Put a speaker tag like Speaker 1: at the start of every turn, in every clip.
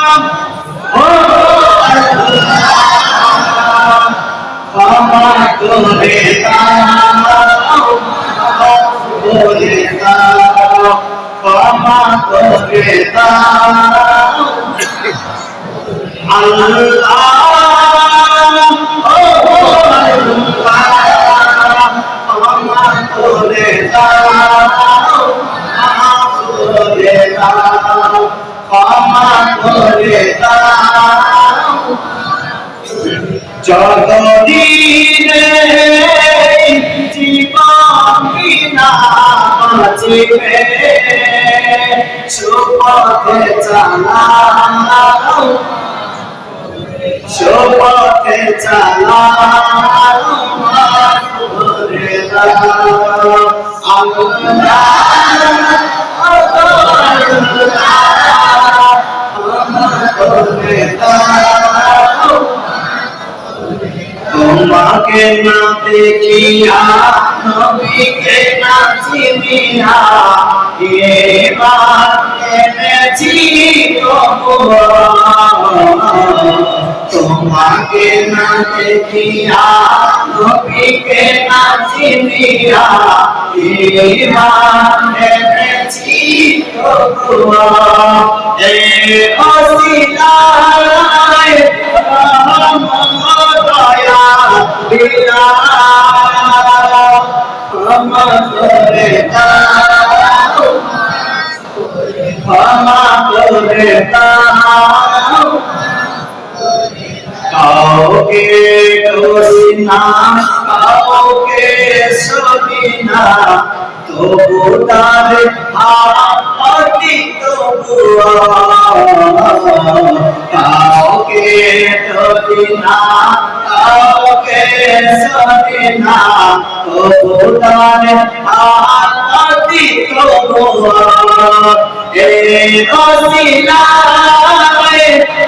Speaker 1: ও ক্ষমা করে দাও, করে দাও, ক্ষমা করে দাও আল্লাহ। ও আল্লাহ, ক্ষমা করে দাও, করে দাও, ক্ষমা করে দাও। যতদিনে জীবন বিনা বাঁচিবে সুপথে চালাও, সুপথে চালাও, মাফ করে দাও আল্লাহ। করে দাও তোমাকে না দেখিয়া, নবীকে না চিনিয়া, এবার এনেছি তোমাকে না দেখিয়া, নবীকে না চিনিয়া, এবার এনেছি এই অসিলায় দয়া দিলা, ক্ষমা করে দাও, ক্ষমা করে দাও। কাউকে দোষী না, কাউকে সহি না, তবু তার আপত্তি তবু কাউকে দোষী না, কাউকে সহি না, তবু তার আপত্তি তবু এই ওসিলায়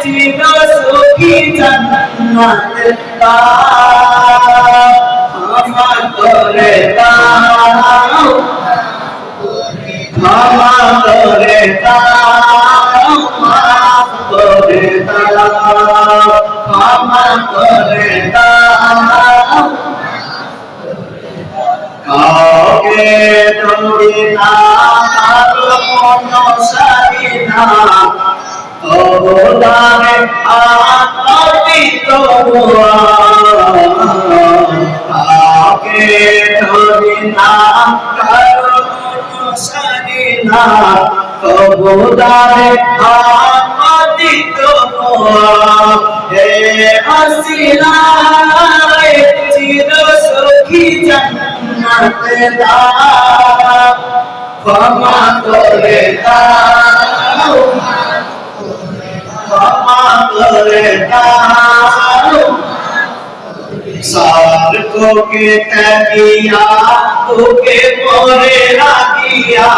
Speaker 1: চির সুখী জান্নাত পাও, ক্ষমা করে দাও, ক্ষমা করে দাও, মাফ করে দাও, ক্ষমা করে দাও। কাউকে দৌড়ি না, কারো কোনো সারি না, তবু তারে আপত্তি তবু কাউকে দৌড়ি না, কারো কোনো সারি না, তবু তারে আপত্তি তবু হে ওসিলায় চির সুখী জান্নাত দাও, ক্ষমা করে দাও, ক্ষমা করে দাও। সারকো কে তাকিয়া তোকে পরে রাখিয়া,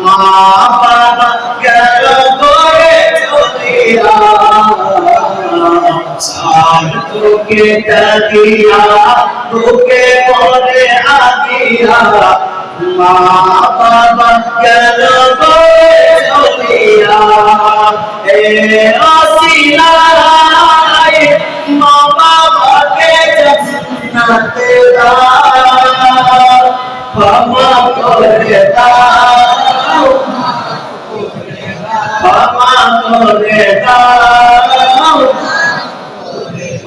Speaker 1: মা বাবা গেল করে চলিয়া, সারকো কে তাকিয়া তোকে পরে রাখিয়া, মা বাবা গেল করে চলিয়া, এ ওসিলায় মা বাবাকে জান্নাত দাও, ক্ষমা করে দাও, ক্ষমা করে দাও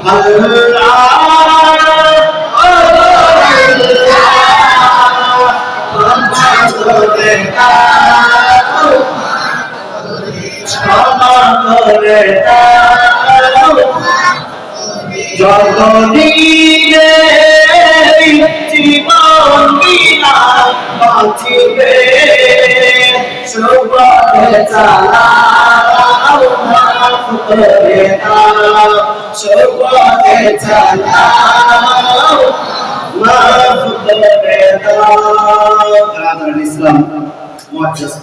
Speaker 1: আল্লাহ। ক্ষমা করে দাও, ক্ষমা করে দাও। যতদিনে জীবন বিনা বাঁচিবে সুপথে চালাও, মাফ করে দাও, সুপথে চালাও, মাফ করে দাও। ইসলাম মুআজ্জাজ